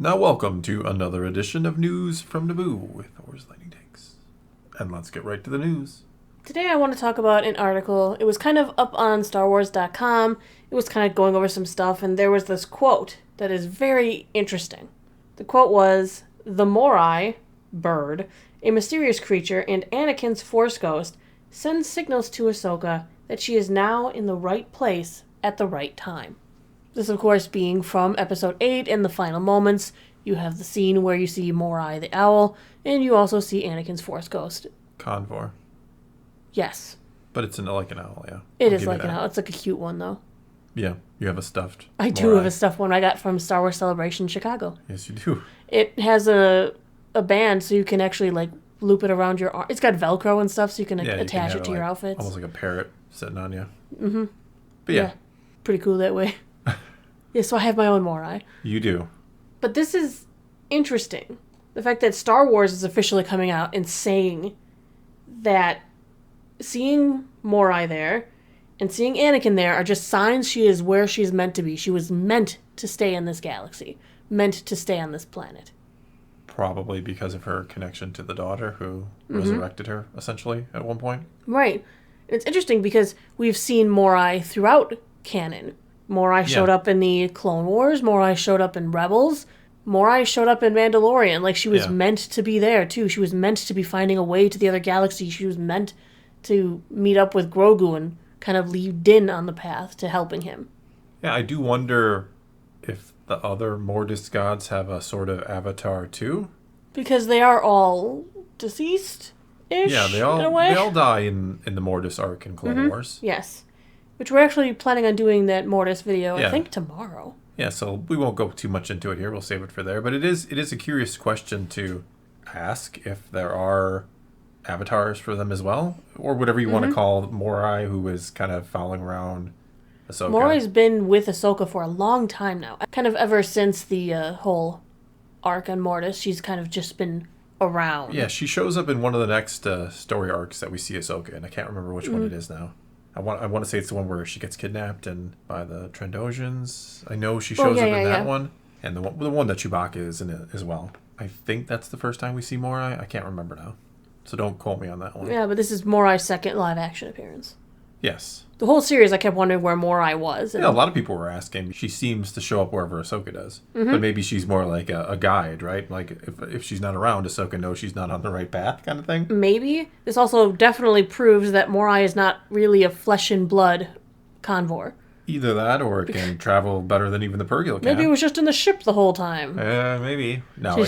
Now welcome to another edition of News from Naboo with Thor's Lightning Takes. And let's get right to the news. Today I want to talk about an article. It was kind of up on StarWars.com. It was kind of going over some stuff, and there was this quote that is very interesting. The quote was, "The Morai, bird, a mysterious creature and Anakin's Force ghost, sends signals to Ahsoka that she is now in the right place at the right time." This, of course, being from Episode 8 in the final moments. You have the scene where you see Morai the owl, and you also see Anakin's Force ghost. Convor. Yes. But it's like an owl, yeah. It is like an owl. It's like a cute one, though. Yeah, you have a stuffed I do Morai. have a stuffed one I got from Star Wars Celebration Chicago. Yes, you do. It has a band, so you can actually, like, loop it around your arm. It's got Velcro and stuff, so you can attach it to your outfits. Almost like a parrot sitting on you. Mm-hmm. But yeah. Pretty cool that way. Yeah, so I have my own Morai. You do. But this is interesting. The fact that Star Wars is officially coming out and saying that seeing Morai there and seeing Anakin there are just signs she is where she's meant to be. She was meant to stay in this galaxy, meant to stay on this planet. Probably because of her connection to the daughter who resurrected her, essentially, at one point. Right. It's interesting because we've seen Morai throughout canon. Morai showed up in the Clone Wars. Morai showed up in Rebels. Morai showed up in Mandalorian. Like, she was meant to be there, too. She was meant to be finding a way to the other galaxy. She was meant to meet up with Grogu and kind of lead Din on the path to helping him. Yeah, I do wonder if the other Mortis gods have a sort of avatar, too. Because they are all deceased-ish, yeah, they all die in the Mortis arc in Clone Wars. Yes. Which we're actually planning on doing that Mortis video, I think, tomorrow. Yeah, so we won't go too much into it here. We'll save it for there. But it is a curious question to ask if there are avatars for them as well. Or whatever you want to call Morai, who is kind of following around Ahsoka. Morai's been with Ahsoka for a long time now. Kind of ever since the whole arc on Mortis, she's kind of just been around. Yeah, she shows up in one of the next story arcs that we see Ahsoka in. I can't remember which one it is now. I want to say it's the one where she gets kidnapped and by the Trandoshan's. I know she shows up in that one, and the one that Chewbacca is in it as well. I think that's the first time we see Morai. I can't remember now, so don't quote me on that one. Yeah, but this is Morai's second live-action appearance. Yes. The whole series, I kept wondering where Morai was. Yeah, a lot of people were asking. She seems to show up wherever Ahsoka does, but maybe she's more like a guide, right? Like if she's not around, Ahsoka knows she's not on the right path, kind of thing. Maybe. This also definitely proves that Morai is not really a flesh and blood convor. Either that, or it can travel better than even the Purrgil can. Maybe it was just in the ship the whole time. Maybe. No,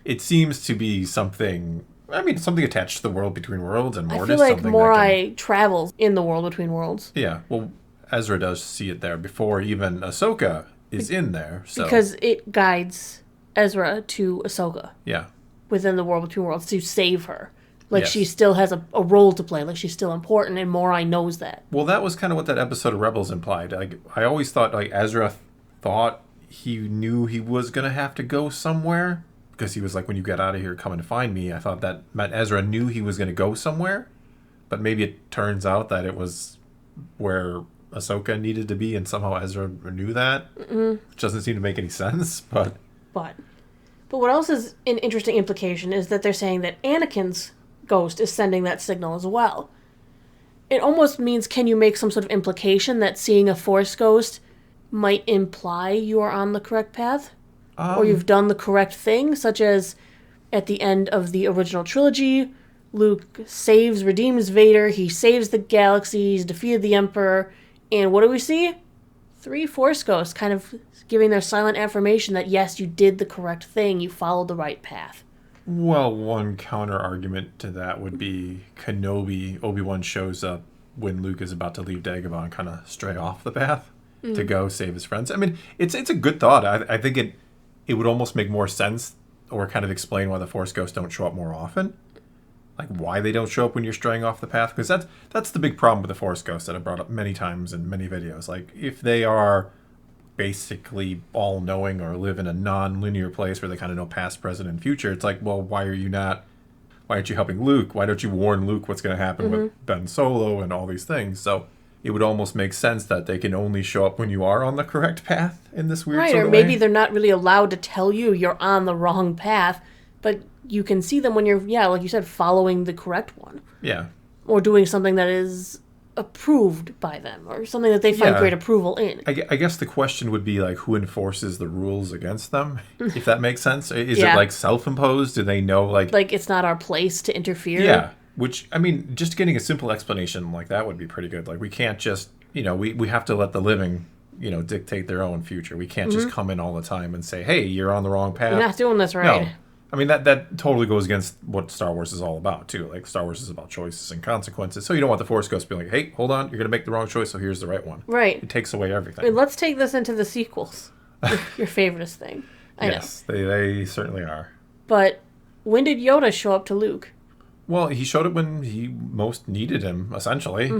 it seems to be something. I mean, something attached to the world between worlds and Mortis. I feel like Morai travels in the world between worlds. Yeah, well, Ezra does see it there before even Ahsoka is in there. So. Because it guides Ezra to Ahsoka. Yeah. Within the world between worlds to save her. Like, she still has a role to play. Like, she's still important, and Morai knows that. Well, that was kind of what that episode of Rebels implied. Like, I always thought, like, Ezra thought he knew he was going to have to go somewhere. Because he was like, when you get out of here, come and find me. I thought that meant Ezra knew he was going to go somewhere. But maybe it turns out that it was where Ahsoka needed to be, and somehow Ezra knew that. Which doesn't seem to make any sense, but what else is an interesting implication is that they're saying that Anakin's ghost is sending that signal as well. It almost means, can you make some sort of implication that seeing a Force ghost might imply you are on the correct path? Or you've done the correct thing, such as at the end of the original trilogy, Luke redeems Vader, he saves the galaxy, he's defeated the Emperor, and what do we see? 3 Force ghosts kind of giving their silent affirmation that yes, you did the correct thing, you followed the right path. Well, one counter-argument to that would be Kenobi. Obi-Wan shows up when Luke is about to leave Dagobah, kind of stray off the path to go save his friends. I mean, it's a good thought. I think it would almost make more sense or kind of explain why the Force ghosts don't show up more often. Like, why they don't show up when you're straying off the path. Because that's the big problem with the Force ghosts that I've brought up many times in many videos. Like, if they are basically all-knowing or live in a non-linear place where they kind of know past, present, and future, it's like, well, why aren't you helping Luke? Why don't you warn Luke what's going to happen with Ben Solo and all these things? So it would almost make sense that they can only show up when you are on the correct path in this weird Right, sort or of maybe way. they're not really allowed to tell you you're on the wrong path, but you can see them when you're, like you said, following the correct one. Yeah. Or doing something that is approved by them, or something that they find great approval in. I guess the question would be, like, who enforces the rules against them, if that makes sense? Is it, like, self-imposed? Do they know, like... Like, it's not our place to interfere? Yeah, which, I mean, just getting a simple explanation like that would be pretty good. Like, we can't just, we have to let the living, dictate their own future. We can't just come in all the time and say, hey, you're on the wrong path. You're not doing this right. No. I mean, that totally goes against what Star Wars is all about, too. Like, Star Wars is about choices and consequences. So you don't want the Force Ghost to be like, hey, hold on, you're going to make the wrong choice, so here's the right one. Right. It takes away everything. I mean, let's take this into the sequels. Your favoriteest thing. I know. They certainly are. But when did Yoda show up to Luke? Well, he showed up when he most needed him, essentially.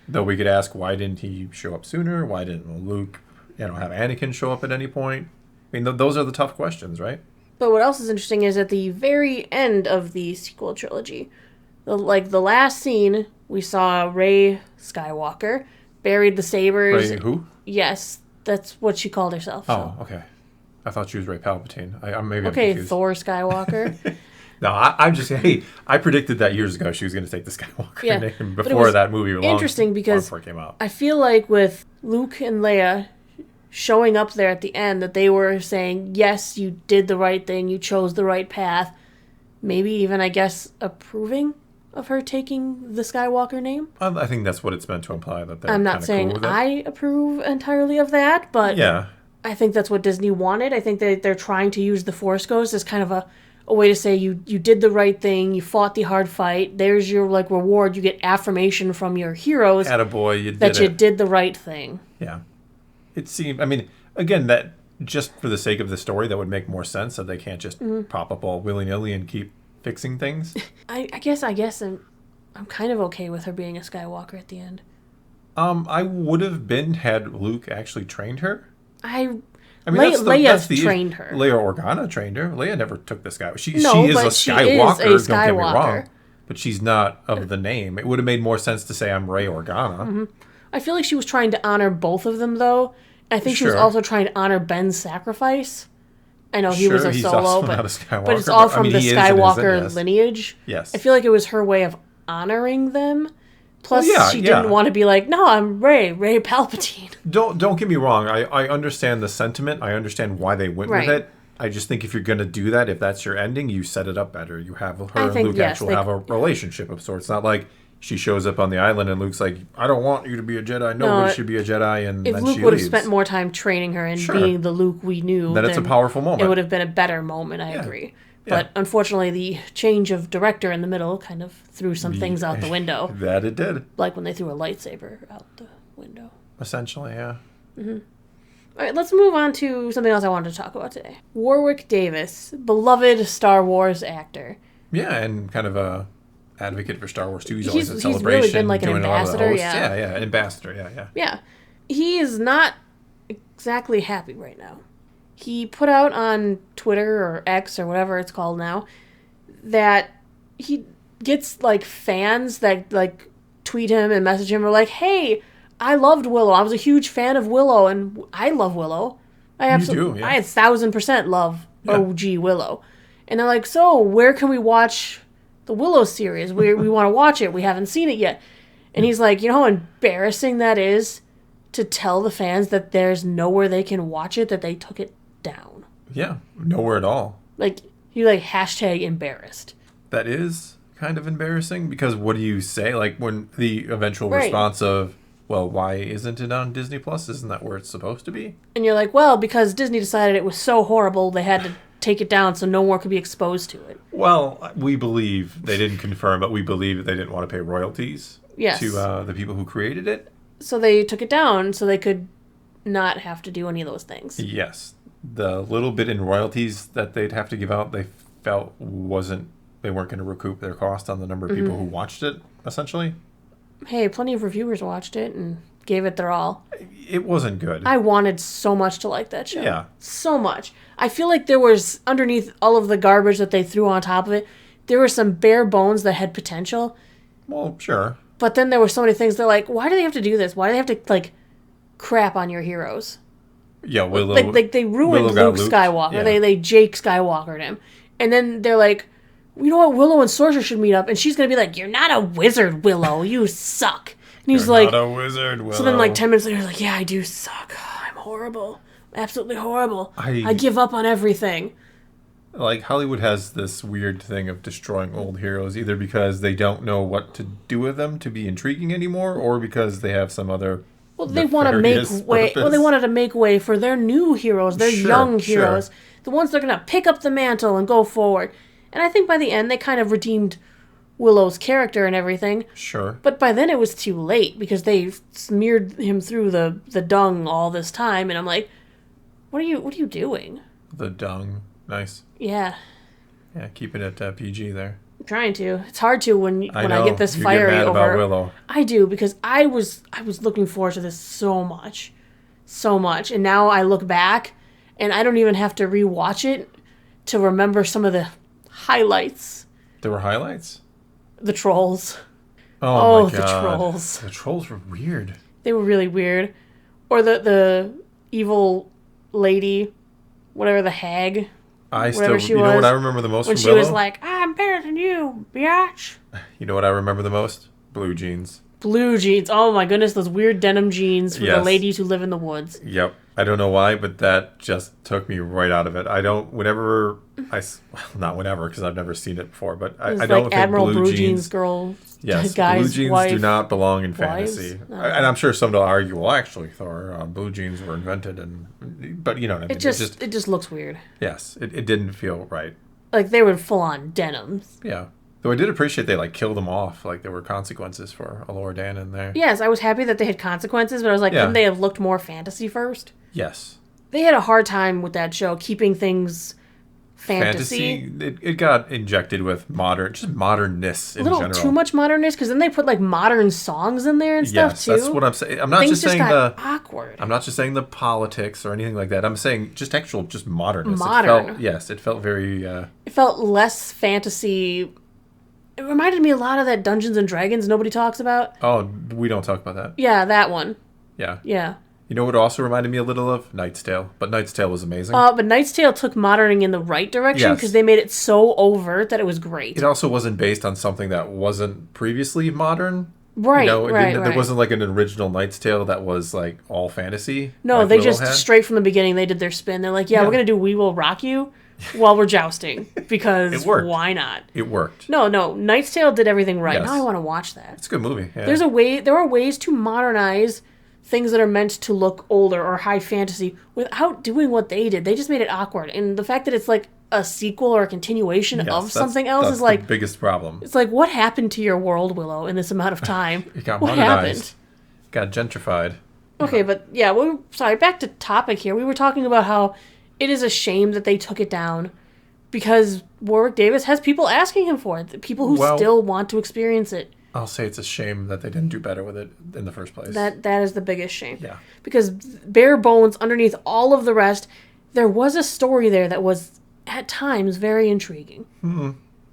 Though we could ask, why didn't he show up sooner? Why didn't Luke, have Anakin show up at any point? I mean, those are the tough questions, right? But what else is interesting is at the very end of the sequel trilogy, the last scene, we saw Rey Skywalker buried the sabers. Rey who? Yes, that's what she called herself. Oh, okay. I thought she was Rey Palpatine. I'm Okay, confused. Thor Skywalker. No, I'm just hey. I predicted that years ago she was going to take the Skywalker name before that movie. Interesting because before it came out. I feel like with Luke and Leia showing up there at the end, that they were saying, yes, you did the right thing, you chose the right path. Maybe even, I guess, approving of her taking the Skywalker name. I think that's what it's meant to imply. That they're I'm not kinda saying cool with it. I approve entirely of that, but Yeah. I think that's what Disney wanted. I think that they're trying to use the Force Ghost as kind of a way to say you did the right thing, you fought the hard fight, there's your reward, you get affirmation from your heroes Attaboy, you did that it. you did the right thing. Yeah. It seemed, I mean, again, that just for the sake of the story, that would make more sense, that they can't just pop up all willy-nilly and keep fixing things. I guess I'm kind of okay with her being a Skywalker at the end. I would have been had Luke actually trained her. I mean, Leia's trained her. Leia Organa trained her. Leia never took the Skywalker. She is but a Skywalker, don't get me Skywalker. wrong. But she's not of the name. It would have made more sense to say I'm Rey Organa. I feel like she was trying to honor both of them, though. I think she was Sure. also trying to honor Ben's sacrifice. I know he was a he's solo, also but not a Skywalker, but it's all but, I from mean, the he is and Skywalker isn't, yes. lineage. Yes. I feel like it was her way of honoring them. Plus, she yeah. didn't want to be like, no, I'm Rey Palpatine. Don't get me wrong. I understand the sentiment. I understand why they went Right. with it. I just think if you're going to do that, if that's your ending, you set it up better. You have her and think, Luke yes, actually have a relationship of sorts. Not like she shows up on the island and Luke's like, I don't want you to be a Jedi. Nobody should be a Jedi. And If then Luke she would have leaves. spent more time training her and Sure. being the Luke we knew, Then it's a powerful moment. It would have been a better moment, I agree. Yeah. But unfortunately, the change of director in the middle kind of threw some things out the window. That it did. Like when they threw a lightsaber out the window. Essentially, yeah. All right, let's move on to something else I wanted to talk about today. Warwick Davis, beloved Star Wars actor. Yeah, and kind of a advocate for Star Wars too. He's always at He's Celebration. really been like an doing a lot of the ambassador, hosts. yeah. Yeah, an ambassador, yeah. Yeah. He is not exactly happy right now. He put out on Twitter or X or whatever it's called now that he gets fans that tweet him and message him or hey, I loved Willow. I was a huge fan of Willow and I love Willow. I absolutely do, yeah. I 1,000% love OG Willow. And they're like, so where can we watch the Willow series? We want to watch it. We haven't seen it yet. And he's like, you know how embarrassing that is to tell the fans that there's nowhere they can watch it, that they took it down. Yeah, nowhere at all. He hashtag embarrassed. That is kind of embarrassing because what do you say? When the eventual Right. response of, well, why isn't it on Disney Plus? Isn't that where it's supposed to be? And you're like, well, because Disney decided it was so horrible, they had to take it down so no more could be exposed to it. Well, we believe, they didn't confirm, but we believe that they didn't want to pay royalties Yes. to the people who created it. So they took it down so they could not have to do any of those things. Yes. The little bit in royalties that they'd have to give out, they felt they weren't going to recoup their cost on the number of people who watched it, essentially. Hey, plenty of reviewers watched it and gave it their all. It wasn't good. I wanted so much to like that show. Yeah. So much. I feel like there was, underneath all of the garbage that they threw on top of it, there were some bare bones that had potential. Well, sure. But then there were so many things. They're like, why do they have to do this? Why do they have to, like, crap on your heroes? Yeah, Willow. Like they ruined Luke Skywalker. Yeah. They Jake Skywalkered him. And then they're like, you know what? Willow and Sorcerer should meet up. And she's going to be like, you're not a wizard, Willow. You suck. And he's You're like, not a wizard, Willow. So then, like, 10 minutes later, he's like, yeah, I do suck. I'm horrible. Absolutely horrible. I give up on everything. Like, Hollywood has this weird thing of destroying old heroes, either because they don't know what to do with them to be intriguing anymore, or because they have some other they want to make way. Well, they wanted to make way for their new heroes, their young heroes, the ones that are going to pick up the mantle and go forward. And I think by the end, they kind of redeemed Willow's character and everything. Sure. But by then, it was too late, because they smeared him through the dung all this time, and I'm like, what are you doing? The dung. Nice. Yeah. Yeah, keeping it PG there. I'm trying to. It's hard to when I get this you fiery get mad over. about Willow. I do, because I was looking forward to this so much, and now I look back, and I don't even have to rewatch it to remember some of the highlights. There were highlights? The trolls. Oh my God. The trolls. The trolls were weird. They were really weird. Or the evil lady, whatever, the hag. Whatever she was. You know what I remember the most when from she Willow? was like, I'm better than you, biatch. You know what I remember the most? Blue jeans. Blue jeans. Oh my goodness, those weird denim jeans for the ladies who live in the woods. Yep. I don't know why, but that just took me right out of it. Not whenever, because I've never seen it before, but I don't think Admiral blue jeans girl. Yes, guy's blue jeans wife, do not belong in wives? fantasy. No. And I'm sure some will argue, well, actually, Thor, blue jeans were invented, but you know what I mean. It just looks weird. Yes, it didn't feel right. Like, they were full-on denims. Yeah. Though I did appreciate they, like, killed them off. Like, there were consequences for Alora Dan in there. Yes, I was happy that they had consequences, but I was like, couldn't they have looked more fantasy first? Yes. They had a hard time with that show, keeping things fantasy. It got injected with modernness in general. A little too much modernness, because then they put, like, modern songs in there and stuff, too. Yes, that's what I'm saying. I'm not Things just saying awkward. I'm not just saying the politics or anything like that. I'm saying just modernness. Modern. It felt very... It felt less fantasy. It reminded me a lot of that Dungeons and Dragons nobody talks about. Oh, we don't talk about that. Yeah, that one. Yeah. Yeah. You know what also reminded me a little of? Knight's Tale. But Knight's Tale was amazing. But Knight's Tale took moderning in the right direction, because they made it so overt that it was great. It also wasn't based on something that wasn't previously modern. Right, There wasn't like an original Knight's Tale that was like all fantasy. No, like they Willow just, had. straight from the beginning, they did their spin. They're like, we're going to do We Will Rock You while we're jousting, because It worked. why not? It worked. No, Knight's Tale did everything right. Yes. Now I want to watch that. It's a good movie. Yeah. There are ways to modernize things that are meant to look older or high fantasy without doing what they did. They just made it awkward. And the fact that it's like a sequel or a continuation of something else is like... the biggest problem. It's like, what happened to your world, Willow, in this amount of time? It got what modernized. Got gentrified. Okay, but yeah, back to topic here. We were talking about how it is a shame that they took it down, because Warwick Davis has people asking him for it. People who still want to experience it. I'll say it's a shame that they didn't do better with it in the first place. That is the biggest shame. Yeah. Because bare bones, underneath all of the rest, there was a story there that was, at times, very intriguing. Mm-hmm.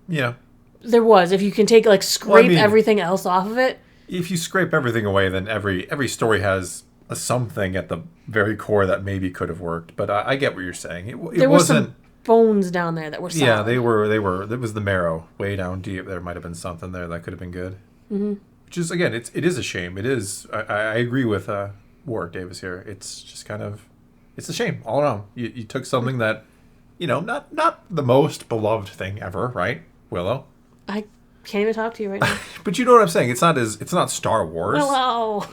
Yeah. There was. If you can take, like, scrape everything else off of it. If you scrape everything away, then every story has a something at the very core that maybe could have worked. But I get what you're saying. It there wasn't... some bones down there that were solid. Yeah, they were. It was the marrow way down deep. There might have been something there that could have been good. Mm-hmm. Which is, again, it is a shame. It is. I agree with Warwick Davis here. It's just kind of, it's a shame all around. You took something that, not the most beloved thing ever, right? Willow. I can't even talk to you right now. But you know what I'm saying. It's not Star Wars. Willow.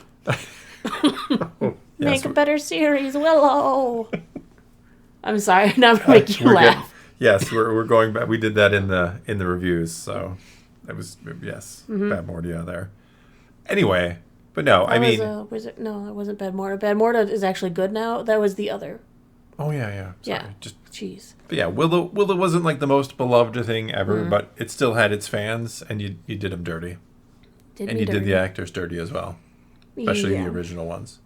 Yes. Make a better series, Willow. I'm sorry, now I'm going to make you laugh. Yes, we're going back. We did that in the reviews, so that was, yes, Bad Mordia there. Anyway, but no, no, that wasn't Bad Morta. Bad Morta is actually good now. That was the other. Oh, yeah. Sorry. Yeah, jeez. But yeah, Willow wasn't like the most beloved thing ever, but it still had its fans, and you did them dirty. And you did the actors dirty as well, especially the original ones.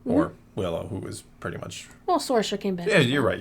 Or Willow, who was pretty much... Well, Sorcerer came back. Yeah, you're right.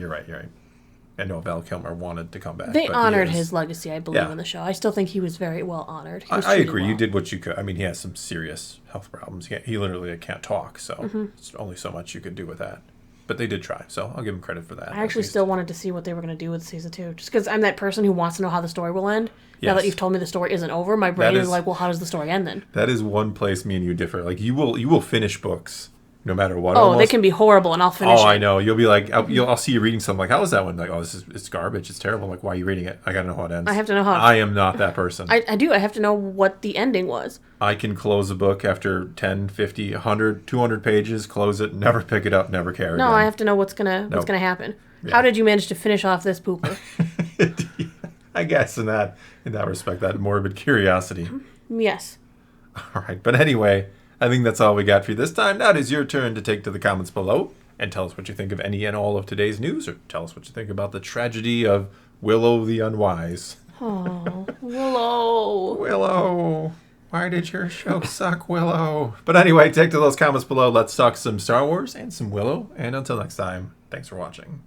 I know Val Kilmer wanted to come back. They but honored his legacy, I believe, Yeah. in the show. I still think he was very well honored. He was I treated agree. well. You did what you could. I mean, he has some serious health problems. He literally can't talk, so it's only so much you could do with that. But they did try, so I'll give him credit for that. I actually still wanted to see what they were going to do with season 2. Just because I'm that person who wants to know how the story will end. Now that Yes. you've told me the story isn't over, my brain is like, well, how does the story end then? That is one place me and you differ. Like, you will finish books no matter what. Oh, almost. they can be horrible, and I'll finish it. I know. You'll be like, I'll see you reading something like, how is that one? Like, oh, it's garbage. It's terrible. Like, why are you reading it? I got to know how it ends. I have to know how. I am not that person. I do. I have to know what the ending was. I can close a book after 10, 50, 100, 200 pages, close it, never pick it up, never care No, again. I have to know what's gonna happen. Yeah. How did you manage to finish off this pooper? I guess in that respect, that morbid curiosity. Yes. All right. But anyway, I think that's all we got for you this time. Now it is your turn to take to the comments below and tell us what you think of any and all of today's news, or tell us what you think about the tragedy of Willow the Unwise. Oh, Willow. Willow, why did your show suck, Willow? But anyway, take to those comments below. Let's talk some Star Wars and some Willow. And until next time, thanks for watching.